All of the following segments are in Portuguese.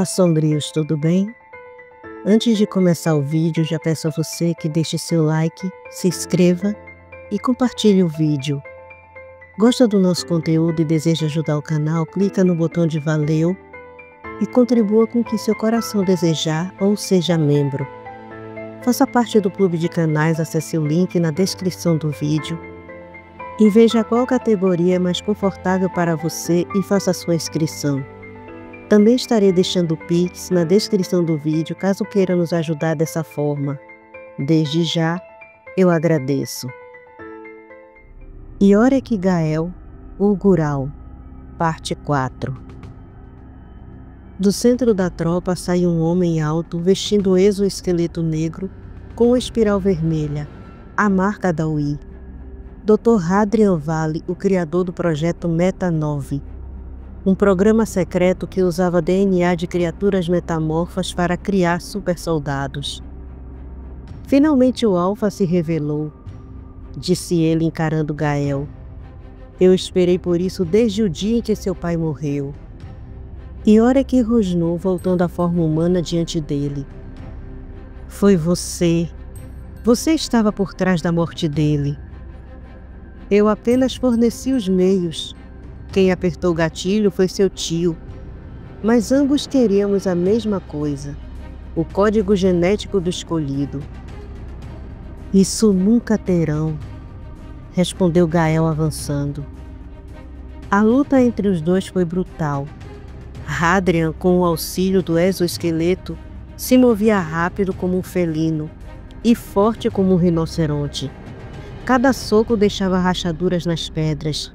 Olá, sombrios, tudo bem? Antes de começar o vídeo, já peço a você que deixe seu like, se inscreva e compartilhe o vídeo. Gosta do nosso conteúdo e deseja ajudar o canal? Clica no botão de valeu e contribua com o que seu coração desejar ou seja membro. Faça parte do clube de canais, acesse o link na descrição do vídeo e veja qual categoria é mais confortável para você e faça sua inscrição. Também estarei deixando o Pix na descrição do vídeo caso queira nos ajudar dessa forma. Desde já, eu agradeço. Yorick Gael, o Gural, parte 4. Do centro da tropa sai um homem alto vestindo o exoesqueleto negro com uma espiral vermelha, a marca da UI. Dr. Hadrian Valley, o criador do projeto Meta-9. Um programa secreto que usava DNA de criaturas metamorfas para criar supersoldados. Finalmente o Alpha se revelou, disse ele encarando Gael. Eu esperei por isso desde o dia em que seu pai morreu. Yorick rosnou, voltando à forma humana diante dele. Foi você. Você estava por trás da morte dele. Eu apenas forneci os meios. Quem apertou o gatilho foi seu tio. Mas ambos queríamos a mesma coisa: o código genético do escolhido. Isso nunca terão, respondeu Gael avançando. A luta entre os dois foi brutal. Hadrian, com o auxílio do exoesqueleto, se movia rápido como um felino e forte como um rinoceronte. Cada soco deixava rachaduras nas pedras.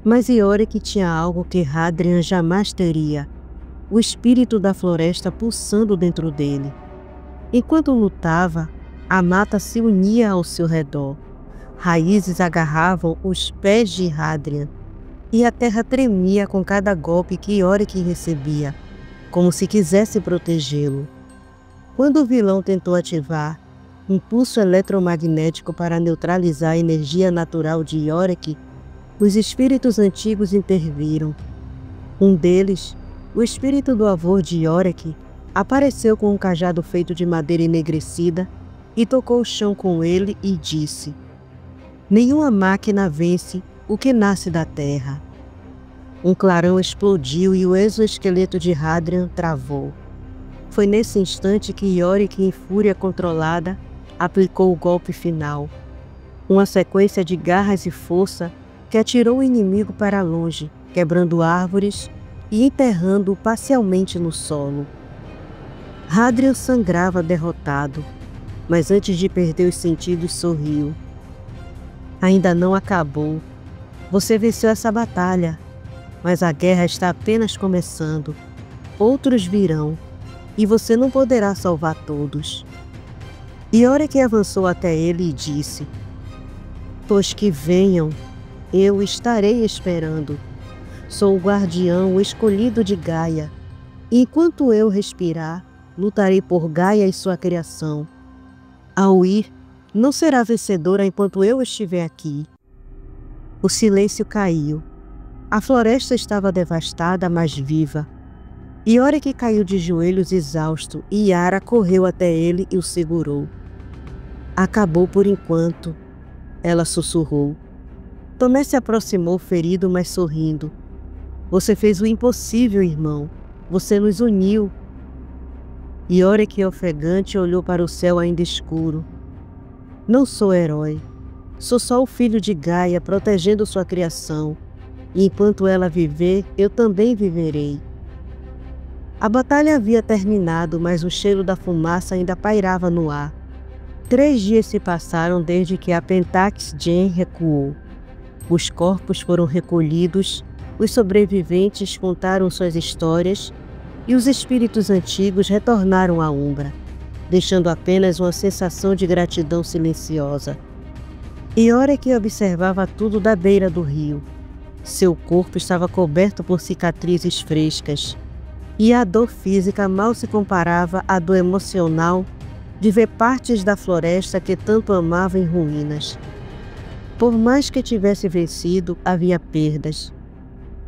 Mas Yorick tinha algo que Hadrian jamais teria: o espírito da floresta pulsando dentro dele. Enquanto lutava, a mata se unia ao seu redor. Raízes agarravam os pés de Hadrian, e a terra tremia com cada golpe que Yorick recebia, como se quisesse protegê-lo. Quando o vilão tentou ativar um pulso eletromagnético para neutralizar a energia natural de Yorick, os espíritos antigos interviram. Um deles, o espírito do avô de Yorick, apareceu com um cajado feito de madeira enegrecida e tocou o chão com ele e disse: nenhuma máquina vence o que nasce da terra. Um clarão explodiu e o exoesqueleto de Hadrian travou. Foi nesse instante que Yorick, em fúria controlada, aplicou o golpe final. Uma sequência de garras e força que atirou o inimigo para longe, quebrando árvores e enterrando-o parcialmente no solo. Hadrian sangrava derrotado, mas antes de perder os sentidos sorriu. Ainda não acabou. Você venceu essa batalha, mas a guerra está apenas começando. Outros virão, e você não poderá salvar todos. Yorick avançou até ele e disse: pois que venham, eu estarei esperando. Sou o guardião, o escolhido de Gaia. E enquanto eu respirar, lutarei por Gaia e sua criação. A UI não será vencedora enquanto eu estiver aqui. O silêncio caiu. A floresta estava devastada, mas viva. Yorick caiu de joelhos exausto e Yara correu até ele e o segurou. Acabou por enquanto, ela sussurrou. Tomé se aproximou ferido, mas sorrindo. Você fez o impossível, irmão. Você nos uniu. Yorick, ofegante, olhou para o céu ainda escuro. Não sou herói. Sou só o filho de Gaia protegendo sua criação. E enquanto ela viver, eu também viverei. A batalha havia terminado, mas o cheiro da fumaça ainda pairava no ar. 3 dias se passaram desde que a Pentax Gen recuou. Os corpos foram recolhidos, os sobreviventes contaram suas histórias e os espíritos antigos retornaram à Umbra, deixando apenas uma sensação de gratidão silenciosa. Yorick observava tudo da beira do rio. Seu corpo estava coberto por cicatrizes frescas, e a dor física mal se comparava à dor emocional de ver partes da floresta que tanto amava em ruínas. Por mais que tivesse vencido, havia perdas.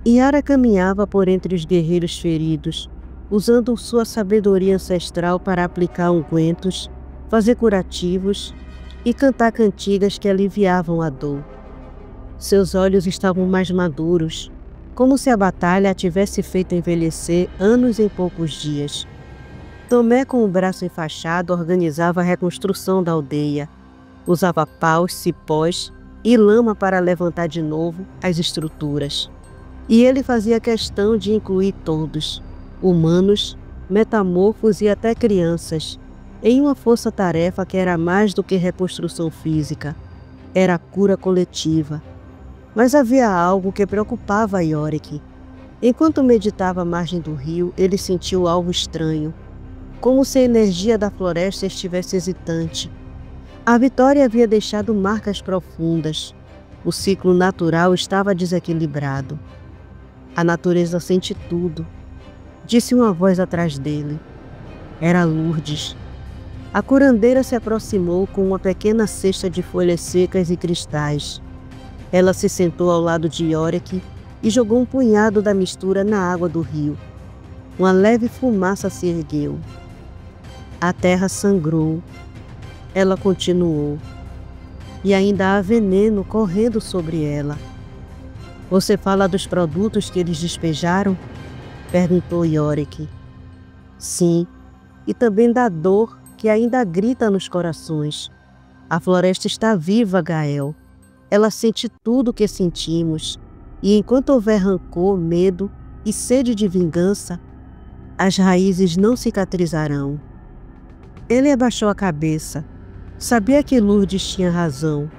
Yara caminhava por entre os guerreiros feridos, usando sua sabedoria ancestral para aplicar ungüentos, fazer curativos e cantar cantigas que aliviavam a dor. Seus olhos estavam mais maduros, como se a batalha a tivesse feito envelhecer anos em poucos dias. Tomé, com o braço enfaixado, organizava a reconstrução da aldeia. Usava paus, cipós e lama para levantar de novo as estruturas. E ele fazia questão de incluir todos, humanos, metamorfos e até crianças, em uma força-tarefa que era mais do que reconstrução física. Era a cura coletiva. Mas havia algo que preocupava Yorick. Enquanto meditava à margem do rio, ele sentiu algo estranho, como se a energia da floresta estivesse hesitante. A vitória havia deixado marcas profundas. O ciclo natural estava desequilibrado. A natureza sente tudo, disse uma voz atrás dele. Era Lourdes. A curandeira se aproximou com uma pequena cesta de folhas secas e cristais. Ela se sentou ao lado de Yorick e jogou um punhado da mistura na água do rio. Uma leve fumaça se ergueu. A terra sangrou. Ela continuou. E ainda há veneno correndo sobre ela. Você fala dos produtos que eles despejaram? Perguntou Yorick. Sim, e também da dor que ainda grita nos corações. A floresta está viva, Gael. Ela sente tudo o que sentimos. E enquanto houver rancor, medo e sede de vingança, as raízes não cicatrizarão. Ele abaixou a cabeça. Sabia que Lourdes tinha razão.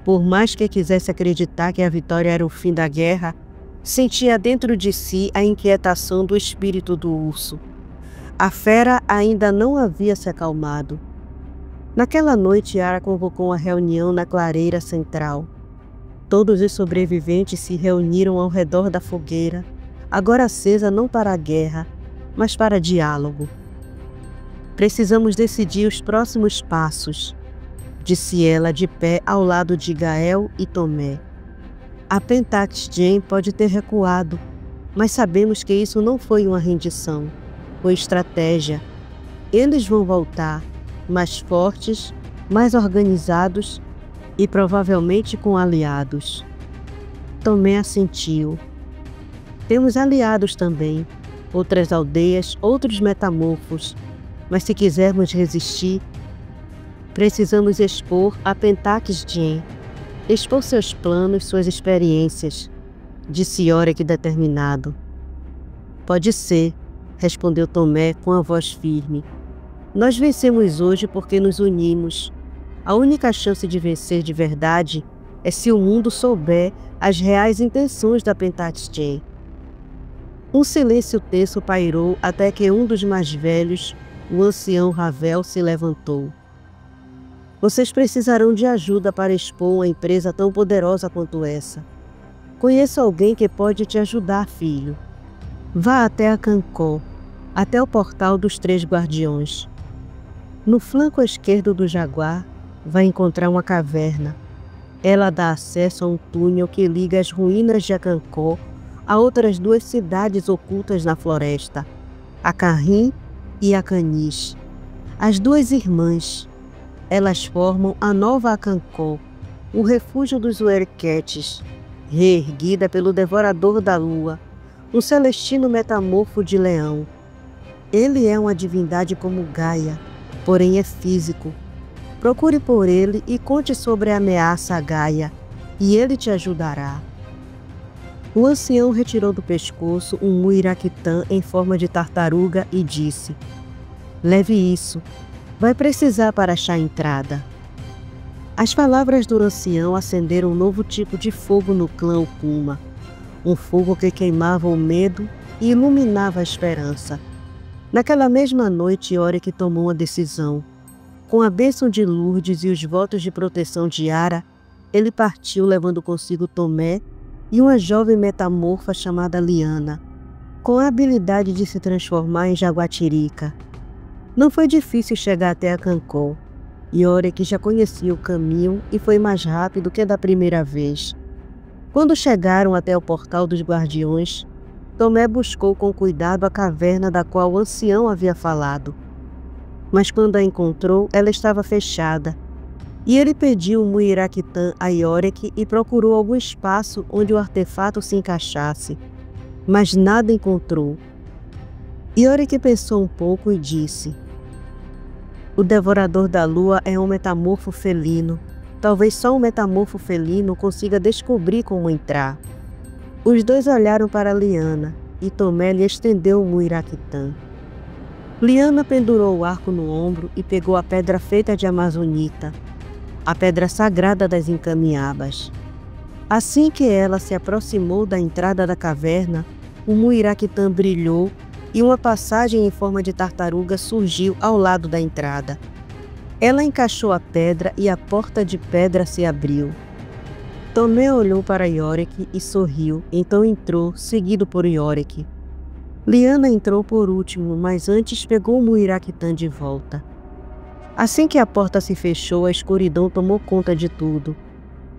Por mais que quisesse acreditar que a vitória era o fim da guerra, sentia dentro de si a inquietação do espírito do urso. A fera ainda não havia se acalmado. Naquela noite, Yara convocou uma reunião na clareira central. Todos os sobreviventes se reuniram ao redor da fogueira, agora acesa não para a guerra, mas para diálogo. Precisamos decidir os próximos passos, disse ela de pé ao lado de Gael e Tomé. A Pentax Jane pode ter recuado, mas sabemos que isso não foi uma rendição, foi estratégia. Eles vão voltar, mais fortes, mais organizados e provavelmente com aliados. Tomé assentiu. Temos aliados também, outras aldeias, outros metamorfos. Mas se quisermos resistir, precisamos expor a Pentax Jane, expor seus planos, suas experiências, disse Yorick determinado. Pode ser, respondeu Tomé com a voz firme. Nós vencemos hoje porque nos unimos. A única chance de vencer de verdade é se o mundo souber as reais intenções da Pentax Jane. Um silêncio tenso pairou até que um dos mais velhos, o ancião Ravel, se levantou. Vocês precisarão de ajuda para expor uma empresa tão poderosa quanto essa. Conheço alguém que pode te ajudar, filho. Vá até a Cancó, até o portal dos Três Guardiões. No flanco esquerdo do jaguar, vai encontrar uma caverna. Ela dá acesso a um túnel que liga as ruínas de Acancó a outras duas cidades ocultas na floresta, a Carrim e a Canis. As duas irmãs. Elas formam a nova Acancó, o refúgio dos Uerquetes, reerguida pelo Devorador da Lua, um celestino metamorfo de leão. Ele é uma divindade como Gaia, porém é físico. Procure por ele e conte sobre a ameaça a Gaia, e ele te ajudará. O ancião retirou do pescoço um muiraquitã em forma de tartaruga e disse: leve isso. Vai precisar para achar a entrada. As palavras do ancião acenderam um novo tipo de fogo no clã Okuma. Um fogo que queimava o medo e iluminava a esperança. Naquela mesma noite, Yorick tomou uma decisão. Com a bênção de Lourdes e os votos de proteção de Yara, ele partiu levando consigo Tomé e uma jovem metamorfa chamada Liana, com a habilidade de se transformar em jaguatirica. Não foi difícil chegar até a Cancó. Yorick já conhecia o caminho e foi mais rápido que da primeira vez. Quando chegaram até o portal dos Guardiões, Tomé buscou com cuidado a caverna da qual o ancião havia falado. Mas quando a encontrou, ela estava fechada. E ele pediu o Muiraquitã a Iorek e procurou algum espaço onde o artefato se encaixasse, mas nada encontrou. Iorek pensou um pouco e disse: "O Devorador da Lua é um metamorfo felino. Talvez só um metamorfo felino consiga descobrir como entrar." Os dois olharam para Liana e Tomé lhe estendeu o Muiraquitã. Liana pendurou o arco no ombro e pegou a pedra feita de amazonita, a pedra sagrada das encaminhabas. Assim que ela se aproximou da entrada da caverna, o Muiraquitã brilhou e uma passagem em forma de tartaruga surgiu ao lado da entrada. Ela encaixou a pedra e a porta de pedra se abriu. Tomé olhou para Iorek e sorriu, então entrou, seguido por Iorek. Liana entrou por último, mas antes pegou o Muiraquitã de volta. Assim que a porta se fechou, a escuridão tomou conta de tudo.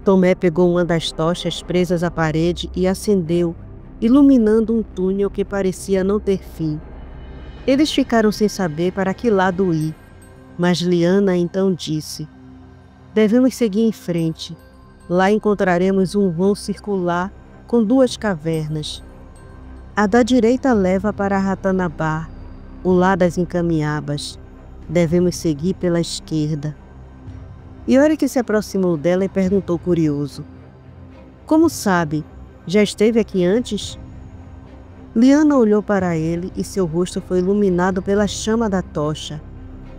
Tomé pegou uma das tochas presas à parede e acendeu, iluminando um túnel que parecia não ter fim. Eles ficaram sem saber para que lado ir, mas Liana então disse: "Devemos seguir em frente. Lá encontraremos um vão circular com 2 cavernas. A da direita leva para Ratanabá, o lar das encaminhabas. Devemos seguir pela esquerda." Iorek se aproximou dela e perguntou curioso: "Como sabe? Já esteve aqui antes?" Liana olhou para ele e seu rosto foi iluminado pela chama da tocha.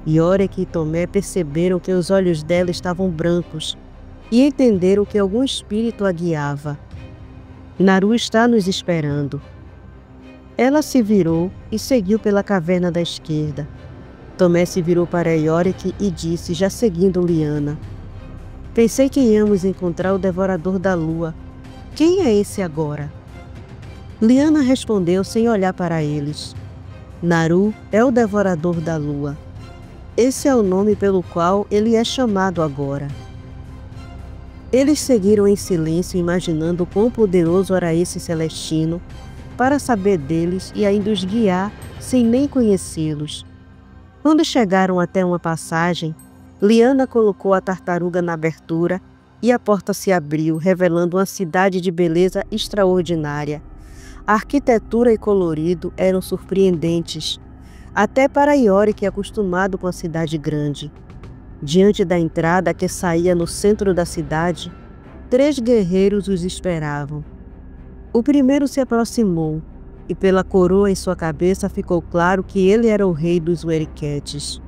Iorek e Tomé perceberam que os olhos dela estavam brancos e entenderam que algum espírito a guiava. "Naru está nos esperando." Ela se virou e seguiu pela caverna da esquerda. Tomé se virou para Iorek e disse, já seguindo Liana: "Pensei que íamos encontrar o Devorador da Lua. Quem é esse agora?" Liana respondeu sem olhar para eles: "Naru é o Devorador da Lua. Esse é o nome pelo qual ele é chamado agora." Eles seguiram em silêncio, imaginando quão poderoso era esse celestino para saber deles e ainda os guiar sem nem conhecê-los. Quando chegaram até uma passagem, Liana colocou a tartaruga na abertura e a porta se abriu, revelando uma cidade de beleza extraordinária. A arquitetura e colorido eram surpreendentes, até para Iorek, acostumado com a cidade grande. Diante da entrada que saía no centro da cidade, 3 guerreiros os esperavam. O primeiro se aproximou, e pela coroa em sua cabeça ficou claro que ele era o rei dos Ueriquetes.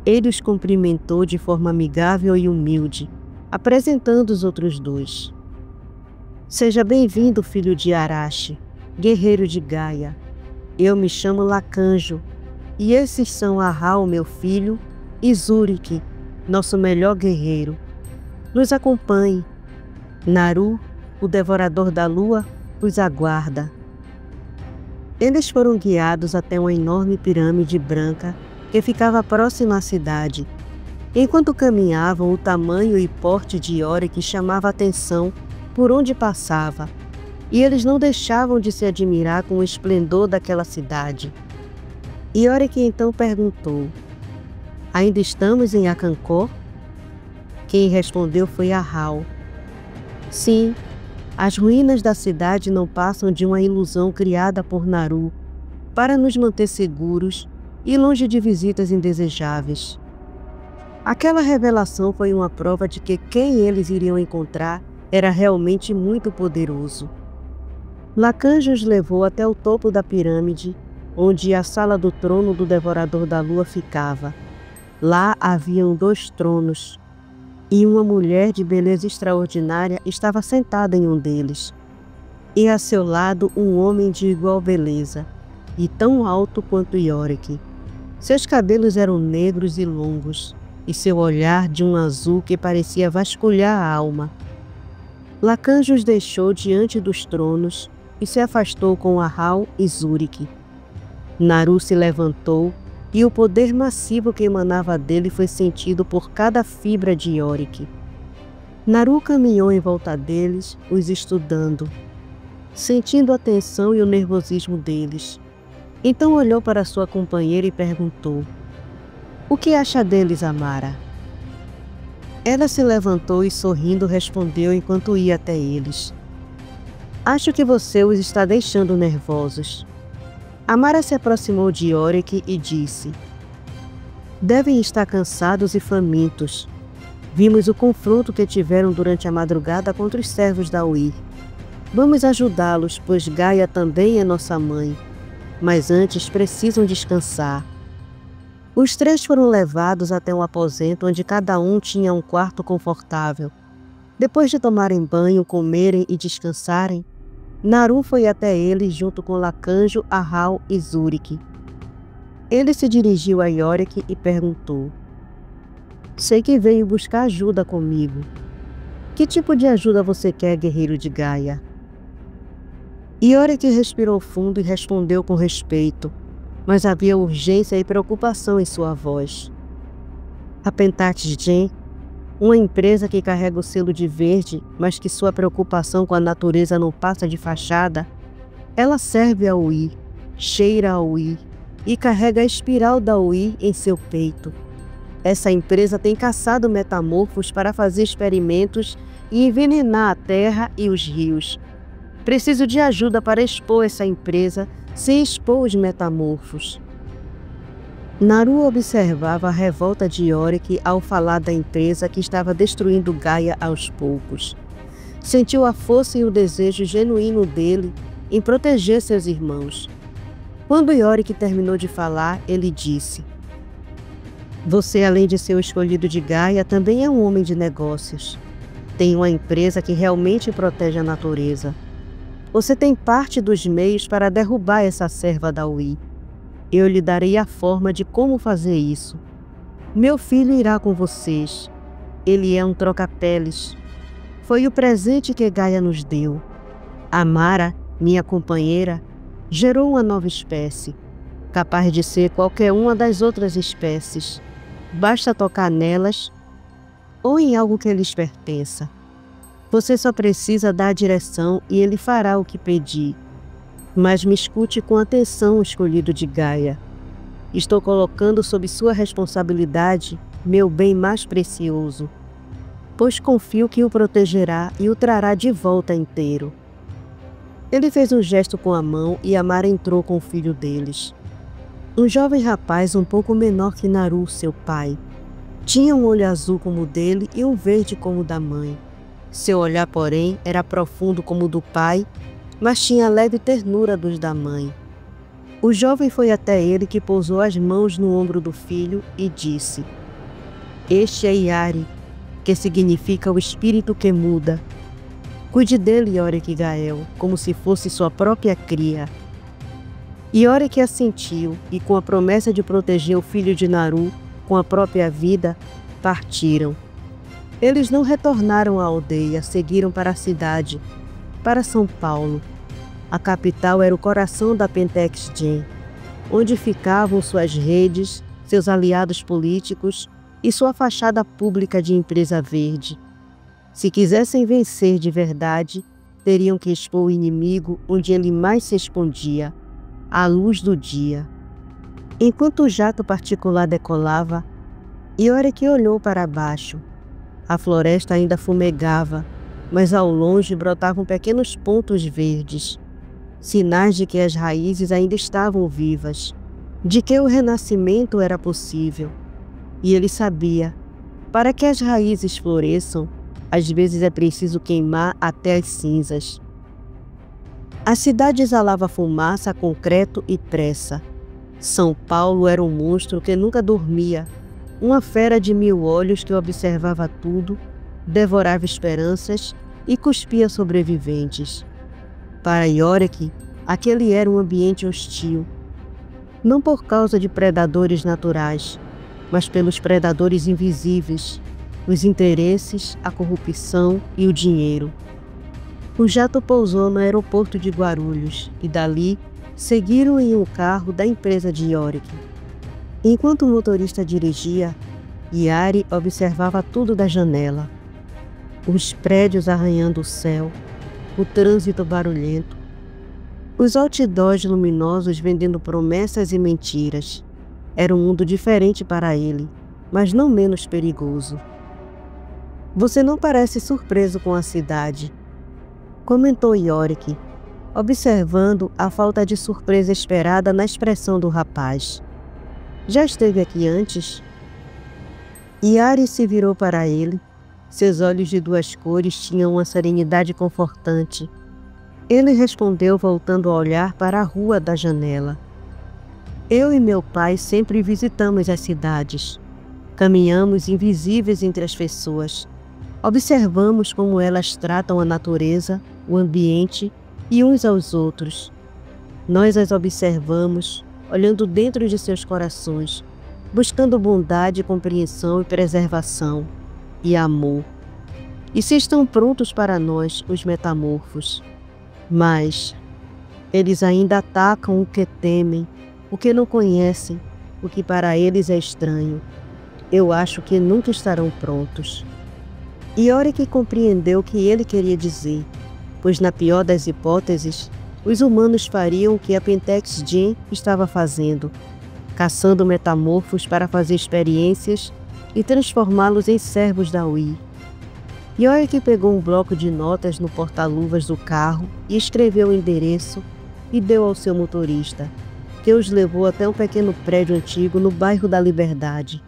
Ele os cumprimentou de forma amigável e humilde, apresentando os outros 2. "Seja bem-vindo, filho de Arashi, guerreiro de Gaia. Eu me chamo Lacanjo, e esses são Ahau, meu filho, e Zurich, nosso melhor guerreiro. Nos acompanhe. Naru, o Devorador da Lua, os aguarda." Eles foram guiados até uma enorme pirâmide branca que ficava próxima à cidade. Enquanto caminhavam, o tamanho e porte de Iorek chamava a atenção por onde passava, e eles não deixavam de se admirar com o esplendor daquela cidade. Iorek então perguntou: "Ainda estamos em Akankor?" Quem respondeu foi Ahau. "Sim. As ruínas da cidade não passam de uma ilusão criada por Naru para nos manter seguros e longe de visitas indesejáveis." Aquela revelação foi uma prova de que quem eles iriam encontrar era realmente muito poderoso. Lacanjo os levou até o topo da pirâmide, onde a sala do trono do Devorador da Lua ficava. Lá haviam 2 tronos, e uma mulher de beleza extraordinária estava sentada em um deles. E a seu lado um homem de igual beleza, e tão alto quanto Iorek. Seus cabelos eram negros e longos, e seu olhar de um azul que parecia vasculhar a alma. Lacanjo os deixou diante dos tronos e se afastou com Ahau e Zurich. Naru se levantou, e o poder massivo que emanava dele foi sentido por cada fibra de Iorek. Naru caminhou em volta deles, os estudando. sentindo a tensão e o nervosismo deles. Então olhou para sua companheira e perguntou: "O que acha deles, Amara?" Ela se levantou e sorrindo respondeu enquanto ia até eles: "Acho que você os está deixando nervosos." Amara se aproximou de Yorick e disse: "Devem estar cansados e famintos. Vimos o confronto que tiveram durante a madrugada contra os servos da Uí. Vamos ajudá-los, pois Gaia também é nossa mãe. Mas antes precisam descansar." Os três foram levados até um aposento onde cada um tinha um quarto confortável. Depois de tomarem banho, comerem e descansarem, Naru foi até eles junto com Lacanjo, Ahau e Zurique. Ele se dirigiu a Yorick e perguntou: "Sei que veio buscar ajuda comigo. Que tipo de ajuda você quer, guerreiro de Gaia?" Yorick respirou fundo e respondeu com respeito, mas havia urgência e preocupação em sua voz. "A Pentat Gen, uma empresa que carrega o selo de verde, mas que sua preocupação com a natureza não passa de fachada, ela serve a Uí, cheira a Uí e carrega a espiral da Uí em seu peito. Essa empresa tem caçado metamorfos para fazer experimentos e envenenar a terra e os rios. Preciso de ajuda para expor essa empresa sem expor os metamorfos." Naru observava a revolta de Yorick ao falar da empresa que estava destruindo Gaia aos poucos. Sentiu a força e o desejo genuíno dele em proteger seus irmãos. Quando Yorick terminou de falar, ele disse: "Você, além de ser o escolhido de Gaia, também é um homem de negócios. Tem uma empresa que realmente protege a natureza. Você tem parte dos meios para derrubar essa serva da Uí. Eu lhe darei a forma de como fazer isso. Meu filho irá com vocês. Ele é um troca-peles. Foi o presente que Gaia nos deu. Amara, minha companheira, gerou uma nova espécie, capaz de ser qualquer uma das outras espécies. Basta tocar nelas ou em algo que lhes pertença. Você só precisa dar a direção e ele fará o que pedir. Mas me escute com atenção, escolhido de Gaia. Estou colocando sob sua responsabilidade meu bem mais precioso, pois confio que o protegerá e o trará de volta inteiro." Ele fez um gesto com a mão e Amara entrou com o filho deles. Um jovem rapaz um pouco menor que Naru, seu pai. Tinha um olho azul como o dele e um verde como o da mãe. Seu olhar, porém, era profundo como o do pai, mas tinha a leve ternura dos da mãe. O jovem foi até ele, que pousou as mãos no ombro do filho e disse: "Este é Yari, que significa o espírito que muda. Cuide dele, Yorick Gael, como se fosse sua própria cria." Yorick assentiu e, com a promessa de proteger o filho de Naru com a própria vida, partiram. Eles não retornaram à aldeia, seguiram para a cidade, para São Paulo. A capital era o coração da Pentat Gen, onde ficavam suas redes, seus aliados políticos e sua fachada pública de empresa verde. Se quisessem vencer de verdade, teriam que expor o inimigo onde ele mais se escondia, à luz do dia. Enquanto o jato particular decolava, Yorick olhou para baixo. A floresta ainda fumegava, mas ao longe brotavam pequenos pontos verdes, sinais de que as raízes ainda estavam vivas, de que o renascimento era possível. E ele sabia, para que as raízes floresçam, às vezes é preciso queimar até as cinzas. A cidade exalava fumaça, concreto e pressa. São Paulo era um monstro que nunca dormia, uma fera de 1000 olhos que observava tudo, devorava esperanças e cuspia sobreviventes. Para Yorick, aquele era um ambiente hostil, não por causa de predadores naturais, mas pelos predadores invisíveis, os interesses, a corrupção e o dinheiro. O jato pousou no aeroporto de Guarulhos e dali seguiram em um carro da empresa de Yorick. Enquanto o motorista dirigia, Yari observava tudo da janela. Os prédios arranhando o céu, o trânsito barulhento, Os outdoors luminosos vendendo promessas e mentiras. Era um mundo diferente para ele, mas não menos perigoso. Você não parece surpreso com a cidade, comentou Yorick, observando a falta de surpresa esperada na expressão do rapaz. Já esteve aqui antes? Yari se virou para ele. Seus olhos de duas cores tinham uma serenidade confortante. Ele respondeu voltando a olhar para a rua da janela. Eu e meu pai sempre visitamos as cidades. Caminhamos invisíveis entre as pessoas. Observamos como elas tratam a natureza, o ambiente e uns aos outros. Nós as observamos, olhando dentro de seus corações, buscando bondade, compreensão e preservação, e amor. E se estão prontos para nós, os metamorfos. Mas eles ainda atacam o que temem, o que não conhecem, o que para eles é estranho. Eu acho que nunca estarão prontos. Yorick compreendeu o que ele queria dizer, pois na pior das hipóteses, os humanos fariam o que a Pentex Jean estava fazendo, caçando metamorfos para fazer experiências e transformá-los em servos da Ui. Yorick pegou um bloco de notas no porta-luvas do carro e escreveu o endereço e deu ao seu motorista, que os levou até um pequeno prédio antigo no bairro da Liberdade.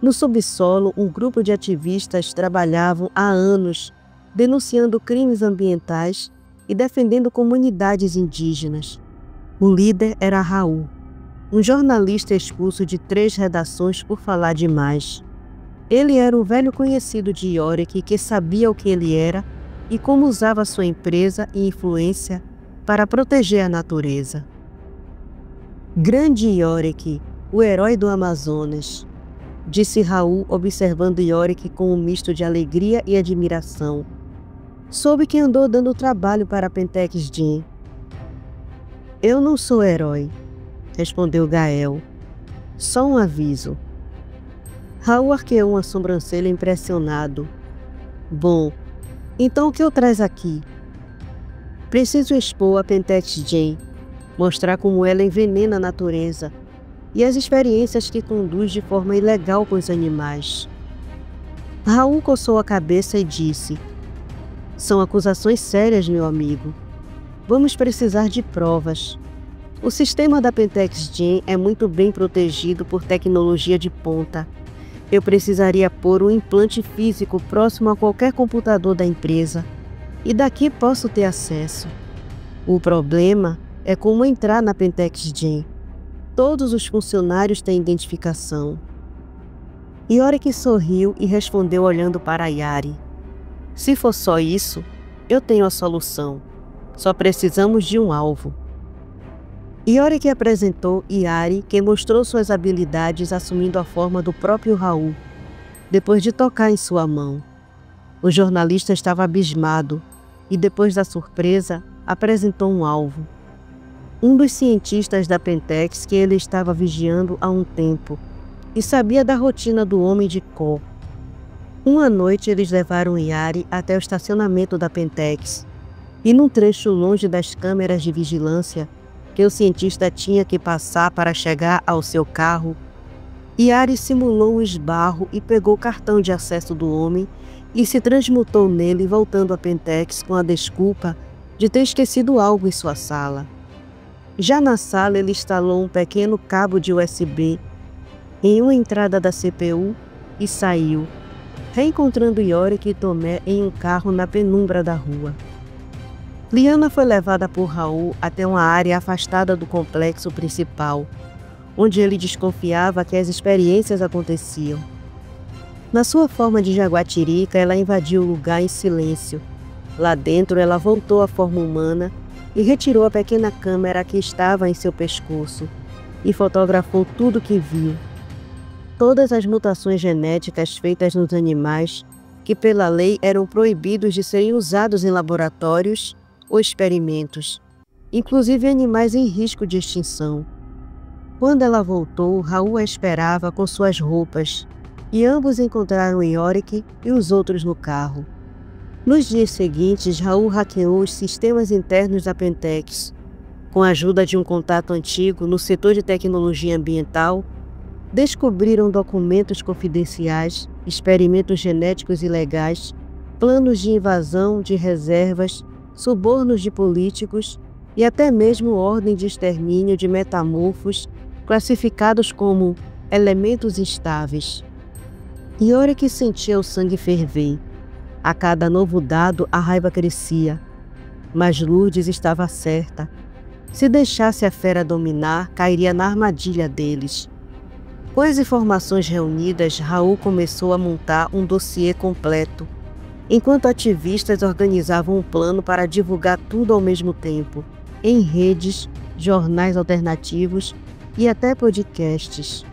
No subsolo, um grupo de ativistas trabalhavam há anos denunciando crimes ambientais e defendendo comunidades indígenas. O líder era Raul, um jornalista expulso de 3 redações por falar demais. Ele era um velho conhecido de Yorick que sabia o que ele era e como usava sua empresa e influência para proteger a natureza. Grande Yorick, o herói do Amazonas, disse Raul, observando Yorick com um misto de alegria e admiração. Soube que andou dando trabalho para a Pentex Jean. Eu não sou herói, respondeu Gael. Só um aviso. Raul arqueou uma sobrancelha impressionado. Bom, então o que eu traz aqui? Preciso expor a Pentex Jean, mostrar como ela envenena a natureza e as experiências que conduz de forma ilegal com os animais. Raul coçou a cabeça e disse: São acusações sérias, meu amigo. Vamos precisar de provas. O sistema da Pentex Jean é muito bem protegido por tecnologia de ponta. Eu precisaria pôr um implante físico próximo a qualquer computador da empresa e daqui posso ter acesso. O problema é como entrar na Pentex Jean. Todos os funcionários têm identificação. Yorick sorriu e respondeu olhando para Yari. Se for só isso, eu tenho a solução. Só precisamos de um alvo. Yorick apresentou Yari, que mostrou suas habilidades assumindo a forma do próprio Raul, depois de tocar em sua mão. O jornalista estava abismado e, depois da surpresa, apresentou um alvo. Um dos cientistas da Pentex que ele estava vigiando há um tempo e sabia da rotina do homem de Có. Uma noite eles levaram Yari até o estacionamento da Pentex e num trecho longe das câmeras de vigilância que o cientista tinha que passar para chegar ao seu carro, Yari simulou o esbarro e pegou o cartão de acesso do homem e se transmutou nele, voltando à Pentex com a desculpa de ter esquecido algo em sua sala. Já na sala, ele instalou um pequeno cabo de USB em uma entrada da CPU e saiu, reencontrando Yorick e Tomé em um carro na penumbra da rua. Liana foi levada por Raul até uma área afastada do complexo principal, onde ele desconfiava que as experiências aconteciam. Na sua forma de jaguatirica, ela invadiu o lugar em silêncio. Lá dentro, ela voltou à forma humana e retirou a pequena câmera que estava em seu pescoço e fotografou tudo que viu. Todas as mutações genéticas feitas nos animais, que pela lei eram proibidos de serem usados em laboratórios ou experimentos, inclusive animais em risco de extinção. Quando ela voltou, Raul a esperava com suas roupas, e ambos encontraram Yorick e os outros no carro. Nos dias seguintes, Raul hackeou os sistemas internos da Pentex, Com a ajuda de um contato antigo no setor de tecnologia ambiental, descobriram documentos confidenciais, experimentos genéticos ilegais, planos de invasão de reservas, subornos de políticos e até mesmo ordem de extermínio de metamorfos classificados como elementos instáveis. Yorick sentia o sangue ferver. A cada novo dado, a raiva crescia. Mas Lourdes estava certa. Se deixasse a fera dominar, cairia na armadilha deles. Com as informações reunidas, Raul começou a montar um dossiê completo, enquanto ativistas organizavam um plano para divulgar tudo ao mesmo tempo, em redes, jornais alternativos e até podcasts.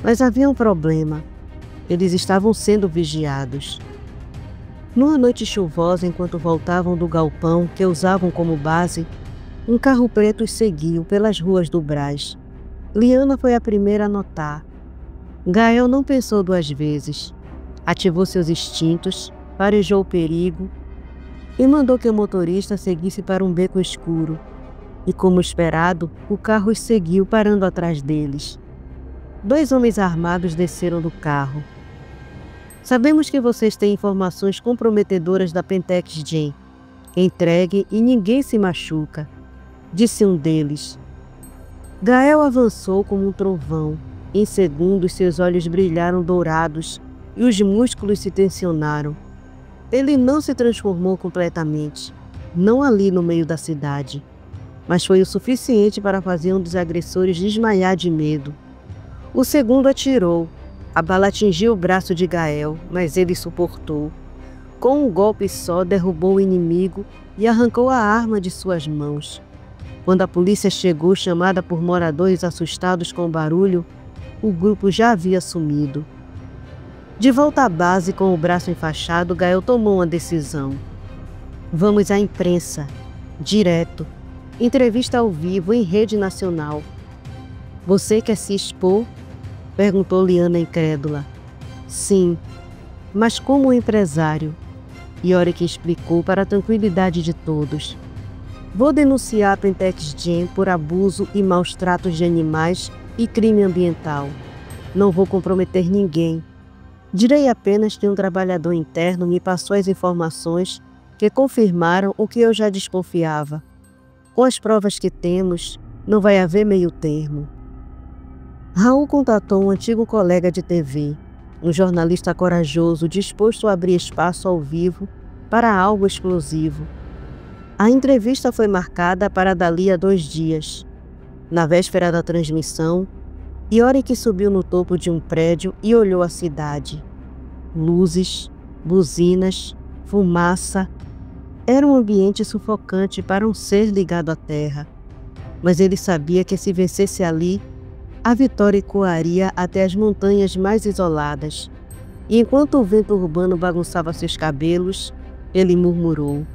Mas havia um problema. Eles estavam sendo vigiados. Numa noite chuvosa, enquanto voltavam do galpão que usavam como base, um carro preto os seguiu pelas ruas do Brás. Liana foi a primeira a notar. Gael não pensou duas vezes. Ativou seus instintos, farejou o perigo e mandou que o motorista seguisse para um beco escuro. E, como esperado, o carro os seguiu, parando atrás deles. 2 homens armados desceram do carro. Sabemos que vocês têm informações comprometedoras da Pentex Gen. Entregue e ninguém se machuca, disse um deles. Gael avançou como um trovão. Em segundos, seus olhos brilharam dourados e os músculos se tensionaram. Ele não se transformou completamente, não ali no meio da cidade, mas foi o suficiente para fazer um dos agressores desmaiar de medo. O segundo atirou. A bala atingiu o braço de Gael, mas ele suportou. Com um golpe só, derrubou o inimigo e arrancou a arma de suas mãos. Quando a polícia chegou, chamada por moradores assustados com o barulho, o grupo já havia sumido. De volta à base, com o braço enfaixado, Gael tomou uma decisão. Vamos à imprensa. Direto. Entrevista ao vivo, em rede nacional. Você quer se expor? Perguntou Liana incrédula. Sim, mas como empresário. Yorick explicou para a tranquilidade de todos. Vou denunciar a Pentex Gen por abuso e maus tratos de animais e crime ambiental. Não vou comprometer ninguém. Direi apenas que um trabalhador interno me passou as informações que confirmaram o que eu já desconfiava. Com as provas que temos, não vai haver meio termo. Raul contatou um antigo colega de TV, um jornalista corajoso disposto a abrir espaço ao vivo para algo explosivo. A entrevista foi marcada para dali a 2 dias. Na véspera da transmissão, Yorick subiu no topo de um prédio e olhou a cidade. Luzes, buzinas, fumaça. Era um ambiente sufocante para um ser ligado à terra. Mas ele sabia que se vencesse ali, a vitória ecoaria até as montanhas mais isoladas. E enquanto o vento urbano bagunçava seus cabelos, ele murmurou: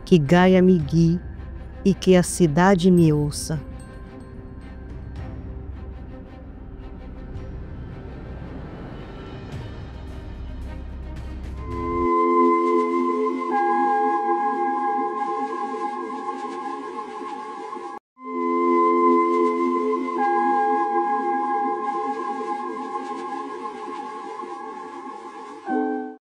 que Gaia me guie e que a cidade me ouça.